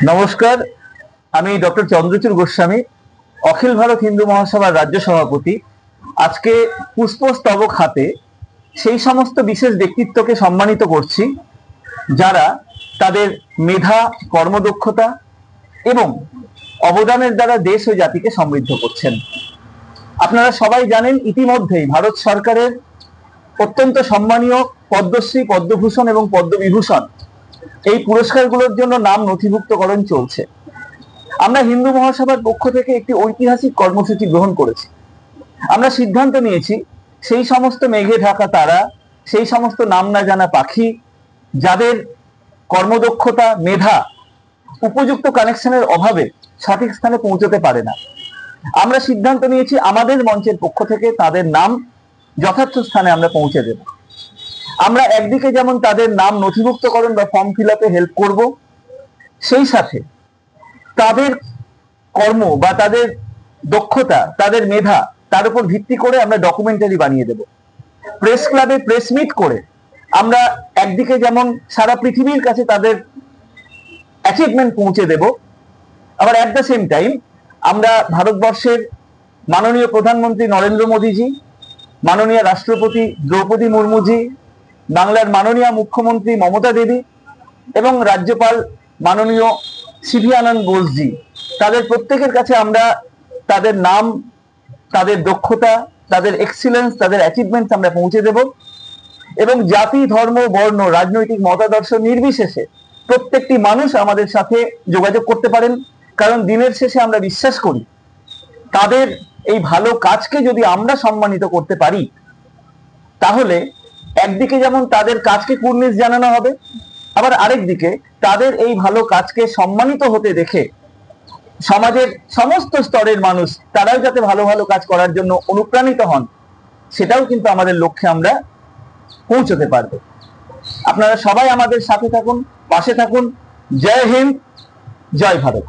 নমস্কার, আমি ডক্টর চন্দ্রচূড় গোস্বামী, অখিল ভারত হিন্দু মহাসভার রাজ্য সভাপতি। আজকে পুষ্পস্তবক হাতে সেই সমস্ত বিশেষ ব্যক্তিত্বকে সম্মানিত করছি যারা তাদের মেধা, কর্মদক্ষতা এবং অবদানের দ্বারা দেশ ও জাতিকে সমৃদ্ধ করছেন। আপনারা সবাই জানেন, ইতিমধ্যেই ভারত সরকারের অত্যন্ত সম্মানীয় পদ্মশ্রী, পদ্মভূষণ এবং পদ্মবিভূষণ এই পুরস্কারগুলোর জন্য নাম নথিভুক্তকরণ চলছে। আমরা হিন্দু মহাসভার পক্ষ থেকে একটি ঐতিহাসিক কর্মসূচি গ্রহণ করেছি। আমরা সিদ্ধান্ত নিয়েছি সেই সমস্ত মেঘে ঢাকা তারা, সেই সমস্ত নাম না জানা পাখি যাদের কর্মদক্ষতা, মেধা উপযুক্ত কানেকশনের অভাবে সঠিক স্থানে পৌঁছতে পারে না, আমরা সিদ্ধান্ত নিয়েছি আমাদের মঞ্চের পক্ষ থেকে তাদের নাম যথার্থ স্থানে আমরা পৌঁছে দেব। আমরা একদিকে যেমন তাদের নাম নথিভুক্তকরণ বা ফর্ম ফিল আপে হেল্প করব, সেই সাথে তাদের কর্ম বা তাদের দক্ষতা, তাদের মেধা, তার উপর ভিত্তি করে আমরা ডকুমেন্টারি বানিয়ে দেব। প্রেস ক্লাবে প্রেস মিট করে আমরা একদিকে যেমন সারা পৃথিবীর কাছে তাদের অ্যাচিভমেন্ট পৌঁছে দেব, আবার অ্যাট দ্য সেম টাইম আমরা ভারতবর্ষের মাননীয় প্রধানমন্ত্রী নরেন্দ্র মোদীজি, মাননীয় রাষ্ট্রপতি দ্রৌপদী মুর্মুজি, বাংলার মাননীয় মুখ্যমন্ত্রী মমতা দেবী এবং রাজ্যপাল মাননীয় সিভি আনন্দ বোসজি, তাদের প্রত্যেকের কাছে আমরা তাদের নাম, তাদের দক্ষতা, তাদের এক্সিলেন্স, তাদের অ্যাচিভমেন্টস আমরা পৌঁছে দেব। এবং জাতি, ধর্ম, বর্ণ, রাজনৈতিক মতাদর্শ নির্বিশেষে প্রত্যেকটি মানুষ আমাদের সাথে যোগাযোগ করতে পারেন, কারণ দিনের শেষে আমরা বিশ্বাস করি তাদের এই ভালো কাজকে যদি আমরা সম্মানিত করতে পারি, তাহলে একদিকে যেমন তাদের কাজকে কুর্নিশ জানানো হবে, আবার আরেকদিকে তাদের এই ভালো কাজকে সম্মানিত হতে দেখে সমাজের সমস্ত স্তরের মানুষ তারাও যাতে ভালো ভালো কাজ করার জন্য অনুপ্রাণিত হন, সেটাও কিন্তু আমাদের লক্ষ্যে আমরা পৌঁছতে পারবো। আপনারা সবাই আমাদের সাথে থাকুন, পাশে থাকুন। জয় হিন্দ, জয় ভারত।